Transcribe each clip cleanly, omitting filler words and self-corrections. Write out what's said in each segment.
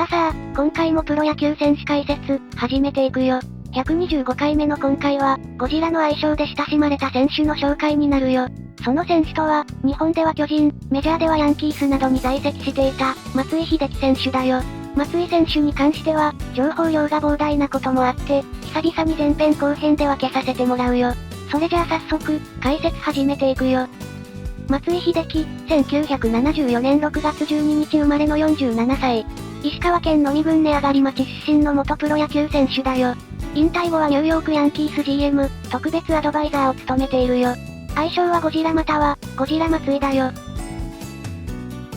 さあ、今回もプロ野球選手解説、始めていくよ。125回目の今回は、ゴジラの愛称で親しまれた選手の紹介になるよ。その選手とは、日本では巨人、メジャーではヤンキースなどに在籍していた、松井秀喜選手だよ。松井選手に関しては、情報量が膨大なこともあって、久々に前編後編で分けさせてもらうよ。それじゃあ早速、解説始めていくよ。松井秀喜、1974年6月12日生まれの47歳。石川県の身分根上がり町出身の元プロ野球選手だよ。引退後はニューヨークヤンキース GM、特別アドバイザーを務めているよ。愛称はゴジラまたは、ゴジラ松井だよ。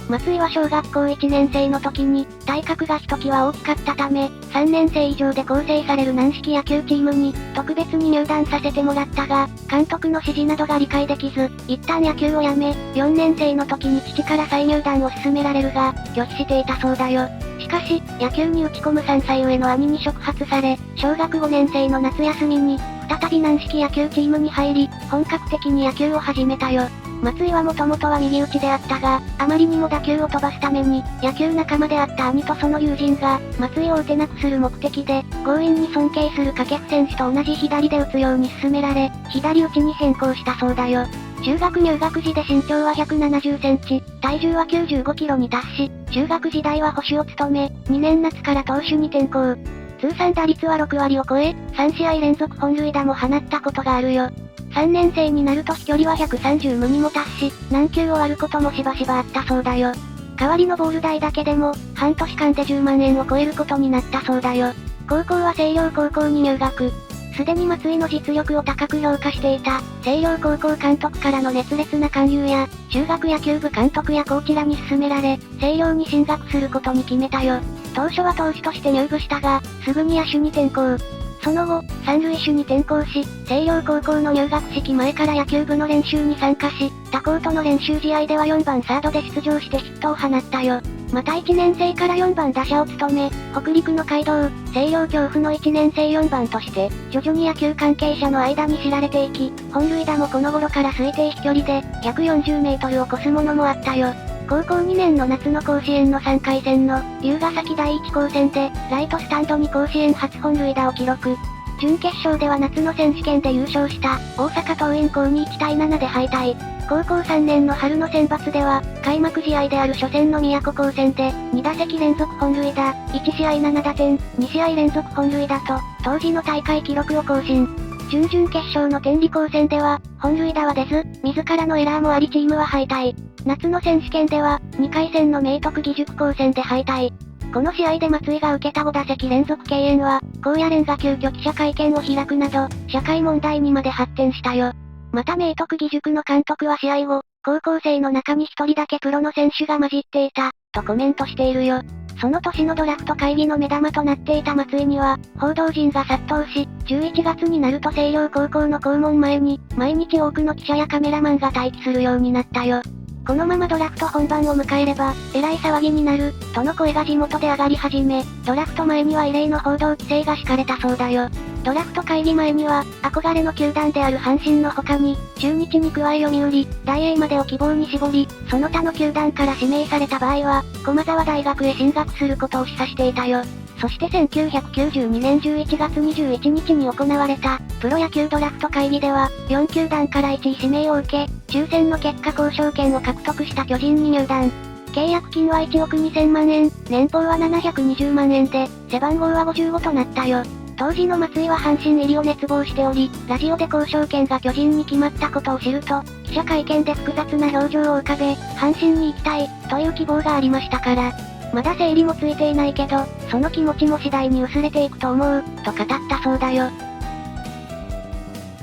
松井は小学校1年生の時に、体格がひときわ大きかったため、3年生以上で構成される軟式野球チームに、特別に入団させてもらったが、監督の指示などが理解できず、一旦野球をやめ、4年生の時に父から再入団を勧められるが、拒否していたそうだよ。しかし、野球に打ち込む3歳上の兄に触発され、小学5年生の夏休みに、再び軟式野球チームに入り、本格的に野球を始めたよ。松井はもともとは右打ちであったが、あまりにも打球を飛ばすために、野球仲間であった兄とその友人が、松井を打てなくする目的で、強引に尊敬する掛布選手と同じ左で打つように勧められ、左打ちに変更したそうだよ。中学入学時で身長は170センチ、体重は95キロに達し、中学時代は捕手を務め、2年夏から投手に転向。通算打率は6割を超え、3試合連続本塁打も放ったことがあるよ。3年生になると飛距離は130無にも達し、何球を割ることもしばしばあったそうだよ。代わりのボール代だけでも、半年間で10万円を超えることになったそうだよ。高校は星稜高校に入学。すでに松井の実力を高く評価していた、星稜高校監督からの熱烈な勧誘や、中学野球部監督やコーチらに勧められ、星稜に進学することに決めたよ。当初は投手として入部したが、すぐに野手に転向。その後、三塁手に転向し、星稜高校の入学式前から野球部の練習に参加し、他校との練習試合では4番サードで出場してヒットを放ったよ。また1年生から4番打者を務め、北陸の街道、星稜恐怖の1年生4番として、徐々に野球関係者の間に知られていき、本塁打もこの頃から推定飛距離で、140メートルを超すものもあったよ。高校2年の夏の甲子園の3回戦の、龍ヶ崎第一高専で、ライトスタンドに甲子園初本塁打を記録。準決勝では夏の選手権で優勝した、大阪桐蔭校に1対7で敗退。高校3年の春の選抜では、開幕試合である初戦の宮古高専で、2打席連続本塁打、1試合7打点、2試合連続本塁打と、当時の大会記録を更新。準々決勝の天理高専では、本塁打は出ず、自らのエラーもありチームは敗退。夏の選手権では、2回戦の明徳義塾高専で敗退。この試合で松井が受けた5打席連続敬遠は、高野連が急遽記者会見を開くなど、社会問題にまで発展したよ。また明徳義塾の監督は試合後、高校生の中に1人だけプロの選手が混じっていた、とコメントしているよ。その年のドラフト会議の目玉となっていた松井には、報道陣が殺到し、11月になると星稜高校の校門前に、毎日多くの記者やカメラマンが待機するようになったよ。このままドラフト本番を迎えれば、えらい騒ぎになる、との声が地元で上がり始め、ドラフト前には異例の報道規制が敷かれたそうだよ。ドラフト会議前には、憧れの球団である阪神の他に、中日に加え読売、大英までを希望に絞り、その他の球団から指名された場合は、駒澤大学へ進学することを示唆していたよ。そして1992年11月21日に行われた、プロ野球ドラフト会議では、4球団から1位指名を受け、抽選の結果交渉権を獲得した巨人に入団。契約金は1億2000万円、年俸は720万円で、背番号は55となったよ。当時の松井は阪神入りを熱望しており、ラジオで交渉権が巨人に決まったことを知ると、記者会見で複雑な表情を浮かべ、阪神に行きたい、という希望がありましたから。まだ整理もついていないけど、その気持ちも次第に薄れていくと思う、と語ったそうだよ。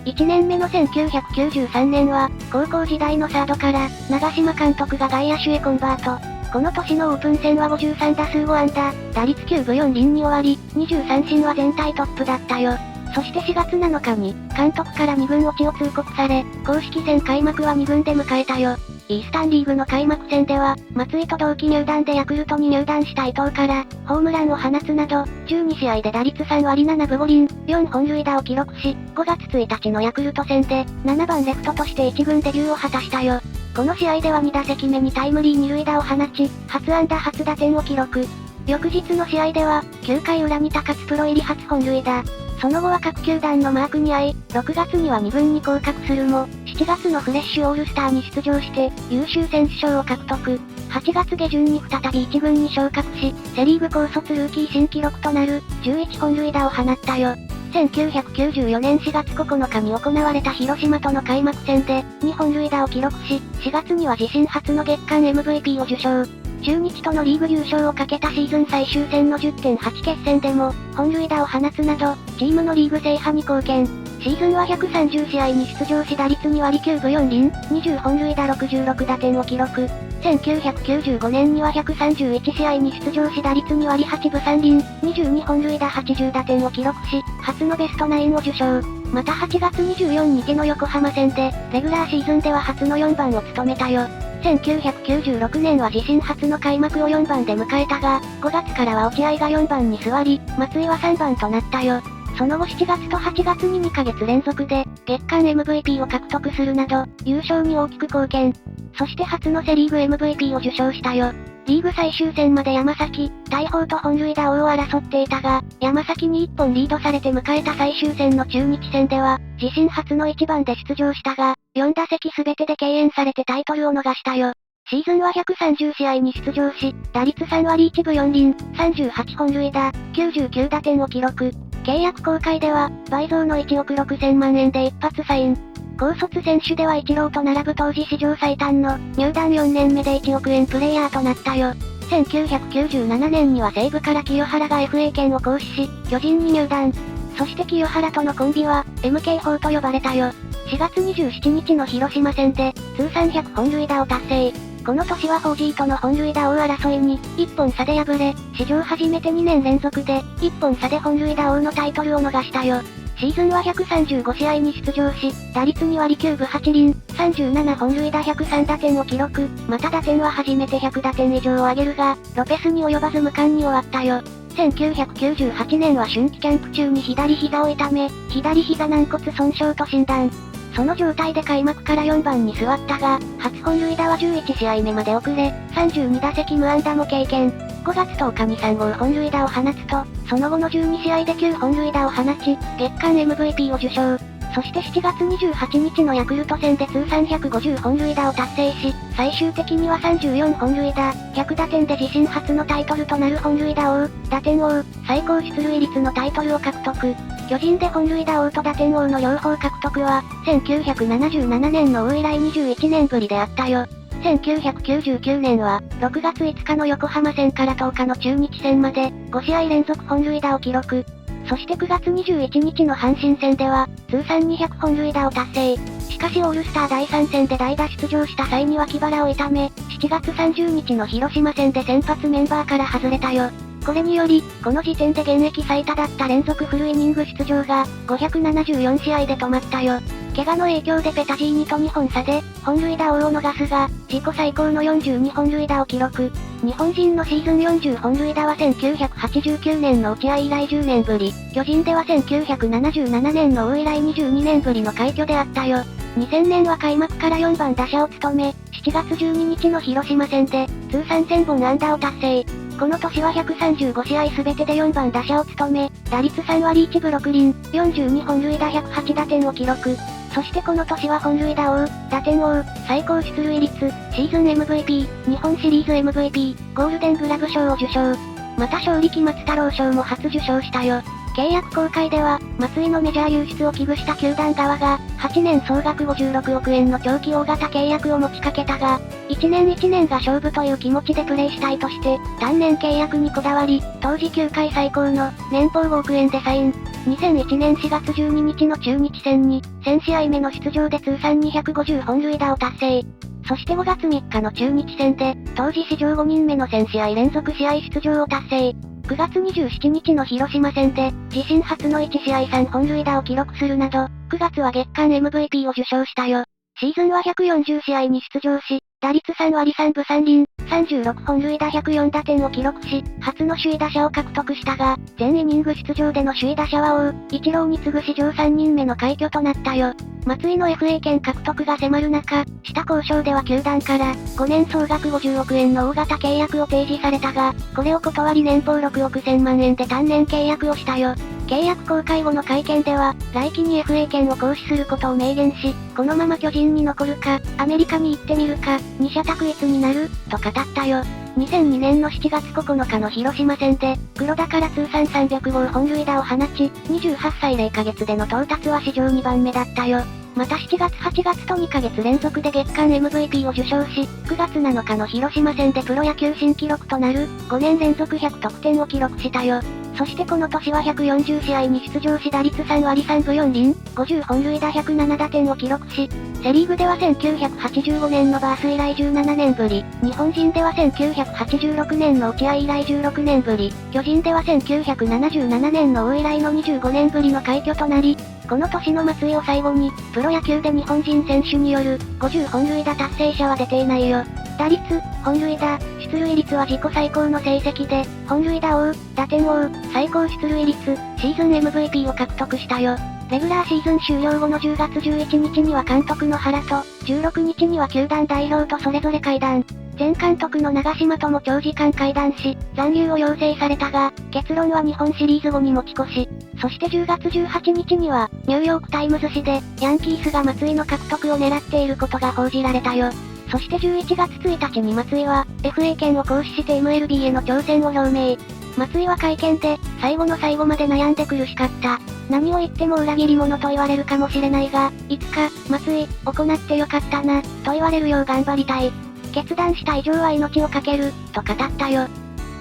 1年目の1993年は、高校時代のサードから、長嶋監督が外野手へコンバート。この年のオープン戦は53打数5安打、打率9分4厘に終わり、20三振は全体トップだったよ。そして4月7日に、監督から2軍落ちを通告され、公式戦開幕は2軍で迎えたよ。イースタンリーグの開幕戦では、松井と同期入団でヤクルトに入団した伊藤から、ホームランを放つなど、12試合で打率3割7分5厘、4本塁打を記録し、5月1日のヤクルト戦で、7番レフトとして1軍デビューを果たしたよ。この試合では2打席目にタイムリー2塁打を放ち、初安打初打点を記録。翌日の試合では、9回裏に高津プロ入り初本塁打。その後は各球団のマークに合い、6月には2軍に降格するも、7月のフレッシュオールスターに出場して、優秀選手賞を獲得。8月下旬に再び1軍に昇格し、セリーグ高卒ルーキー新記録となる、11本塁打を放ったよ。1994年4月9日に行われた広島との開幕戦で、2本塁打を記録し、4月には自身初の月間 MVP を受賞。中日とのリーグ優勝をかけたシーズン最終戦の 10.8 決戦でも、本塁打を放つなど、チームのリーグ制覇に貢献。シーズンは130試合に出場し打率2割9分4厘、20本塁打66打点を記録。1995年には131試合に出場し打率2割8分3厘、22本塁打80打点を記録し、初のベストナインを受賞。また8月24日の横浜戦で、レギュラーシーズンでは初の4番を務めたよ。1996年は自身初の開幕を4番で迎えたが、5月からは落合が4番に座り、松井は3番となったよ。その後7月と8月に2ヶ月連続で、月間 MVP を獲得するなど、優勝に大きく貢献。そして初のセリーグ MVP を受賞したよ。リーグ最終戦まで山崎、大砲と本塁打王を争っていたが、山崎に1本リードされて迎えた最終戦の中日戦では、自身初の1番で出場したが、4打席全てで敬遠されてタイトルを逃したよ。シーズンは130試合に出場し、打率3割1分4厘、38本塁打、99打点を記録。契約更改では、倍増の1億6000万円で一発サイン。高卒選手ではイチローと並ぶ当時史上最短の入団4年目で1億円プレイヤーとなったよ。1997年には西武から清原が FA 権を行使し、巨人に入団。そして清原とのコンビは、MK4 と呼ばれたよ。4月27日の広島戦で、通算100本塁打を達成。この年はフォージーとの本塁打王争いに、1本差で敗れ、史上初めて2年連続で、1本差で本塁打王のタイトルを逃したよ。シーズンは135試合に出場し、打率2割9分8厘、37本塁打103打点を記録。また打点は初めて100打点以上を挙げるが、ロペスに及ばず無冠に終わったよ。1998年は春季キャンプ中に左膝を痛め、左膝軟骨損傷と診断。その状態で開幕から4番に座ったが、初本塁打は11試合目まで遅れ、32打席無安打も経験。5月10日に3号本塁打を放つと、その後の12試合で9本塁打を放ち、月間 MVP を受賞。そして7月28日のヤクルト戦で通算150本塁打を達成し、最終的には34本塁打、100打点で自身初のタイトルとなる本塁打王、打点王、最高出塁率のタイトルを獲得。巨人で本塁打王と打点王の両方獲得は、1977年の王以来21年ぶりであったよ。1999年は、6月5日の横浜戦から10日の中日戦まで、5試合連続本塁打を記録。そして9月21日の阪神戦では、通算200本塁打を達成。しかしオールスター第3戦で代打出場した際に脇腹を痛め、7月30日の広島戦で先発メンバーから外れたよ。これにより、この時点で現役最多だった連続フルイニング出場が、574試合で止まったよ。怪我の影響でペタジーニと2本差で、本塁打王を逃すが、自己最高の42本塁打を記録。日本人のシーズン40本塁打は1989年の落合以来10年ぶり、巨人では1977年の王以来22年ぶりの快挙であったよ。2000年は開幕から4番打者を務め、7月12日の広島戦で、通算1000本安打を達成。この年は135試合すべてで4番打者を務め、打率3割1分6厘、42本塁打108打点を記録。そしてこの年は本塁打王、打点王、最高出塁率、シーズン MVP、日本シリーズ MVP、ゴールデングラブ賞を受賞。また勝力松太郎賞も初受賞したよ。契約更改では、松井のメジャー優出を危惧した球団側が、8年総額56億円の長期大型契約を持ちかけたが、1年1年が勝負という気持ちでプレーしたいとして、単年契約にこだわり、当時球界最高の年俸5億円でサイン。2001年4月12日の中日戦に、1000試合目の出場で通算250本塁打を達成。そして5月3日の中日戦で、当時史上5人目の1000試合連続試合出場を達成。9月27日の広島戦で、自身初の1試合3本塁打を記録するなど、9月は月間 MVP を受賞したよ。シーズンは140試合に出場し、打率3割3分3厘、36本塁打104打点を記録し、初の首位打者を獲得したが、全イニング出場での首位打者は王、イチローに次ぐ史上3人目の快挙となったよ。松井の FA 権獲得が迫る中、下交渉では球団から、5年総額50億円の大型契約を提示されたが、これを断り年俸6億1000万円で単年契約をしたよ。契約更改後の会見では、来季に FA 権を行使することを明言し、このまま巨人に残るか、アメリカに行ってみるか、二者択一になる、と語ったよ。2002年の7月9日の広島戦で、黒田から通算300号本塁打を放ち、28歳0ヶ月での到達は史上2番目だったよ。また7月8月と2ヶ月連続で月間 MVP を受賞し、9月7日の広島戦でプロ野球新記録となる、5年連続100得点を記録したよ。そしてこの年は140試合に出場し打率3割3分4厘、50本塁打107打点を記録し、セリーグでは1985年のバース以来17年ぶり、日本人では1986年の落合以来16年ぶり、巨人では1977年の王以来の25年ぶりの快挙となり、この年の松井を最後に、プロ野球で日本人選手による50本塁打達成者は出ていないよ。打率、本塁打、出塁率は自己最高の成績で、本塁打王、打点王、最高出塁率、シーズン MVP を獲得したよ。レギュラーシーズン終了後の10月11日には監督の原と、16日には球団代表とそれぞれ会談。前監督の長嶋とも長時間会談し、残留を要請されたが、結論は日本シリーズ後に持ち越し。そして10月18日には、ニューヨークタイムズ紙で、ヤンキースが松井の獲得を狙っていることが報じられたよ。そして11月1日に松井は、FA 権を行使して MLB への挑戦を表明。松井は会見で、最後の最後まで悩んで苦しかった。何を言っても裏切り者と言われるかもしれないが、いつか、松井、行ってよかったな、と言われるよう頑張りたい。決断した以上は命を懸ける、と語ったよ。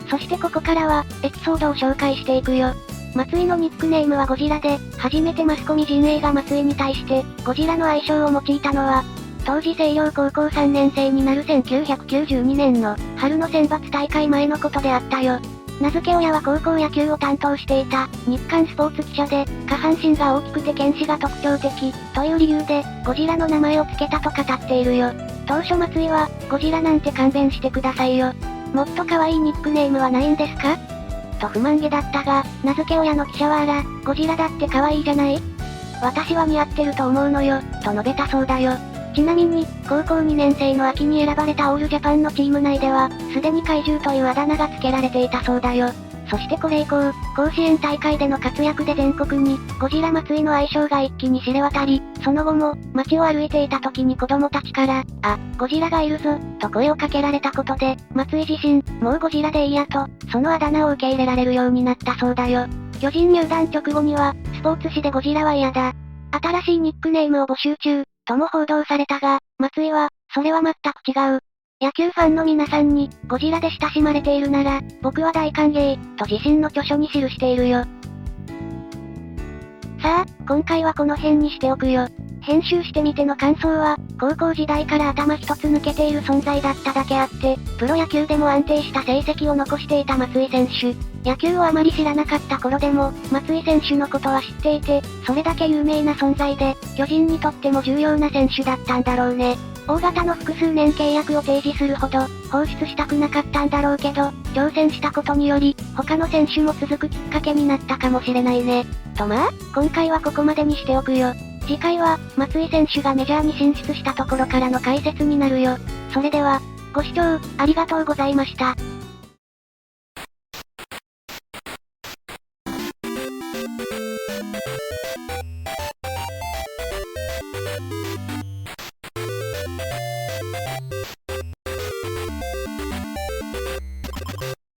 そしてここからは、エピソードを紹介していくよ。松井のニックネームはゴジラで、初めてマスコミ陣営が松井に対して、ゴジラの愛称を用いたのは、当時星稜高校3年生になる1992年の、春の選抜大会前のことであったよ。名付け親は高校野球を担当していた、日刊スポーツ記者で、下半身が大きくて剣士が特徴的、という理由で、ゴジラの名前を付けたと語っているよ。当初松井は、ゴジラなんて勘弁してくださいよ。もっと可愛いニックネームはないんですかと不満げだったが、名付け親の記者はゴジラだって可愛いじゃない私は似合ってると思うのよ、と述べたそうだよ。ちなみに、高校2年生の秋に選ばれたオールジャパンのチーム内では、すでに怪獣というあだ名が付けられていたそうだよ。そしてこれ以降、甲子園大会での活躍で全国に、ゴジラ松井の愛称が一気に知れ渡り、その後も、街を歩いていた時に子供たちから、ゴジラがいるぞ、と声をかけられたことで、松井自身、もうゴジラでいいやと、そのあだ名を受け入れられるようになったそうだよ。巨人入団直後には、スポーツ紙でゴジラは嫌だ。新しいニックネームを募集中、とも報道されたが、松井は、それは全く違う。野球ファンの皆さんに、ゴジラで親しまれているなら、僕は大歓迎、と自身の著書に記しているよ。さあ、今回はこの辺にしておくよ。編集してみての感想は、高校時代から頭一つ抜けている存在だっただけあって、プロ野球でも安定した成績を残していた松井選手。野球をあまり知らなかった頃でも、松井選手のことは知っていて、それだけ有名な存在で、巨人にとっても重要な選手だったんだろうね。大型の複数年契約を提示するほど、放出したくなかったんだろうけど、挑戦したことにより、他の選手も続くきっかけになったかもしれないね。とまあ、今回はここまでにしておくよ。次回は、松井選手がメジャーに進出したところからの解説になるよ。それでは、ご視聴、ありがとうございました。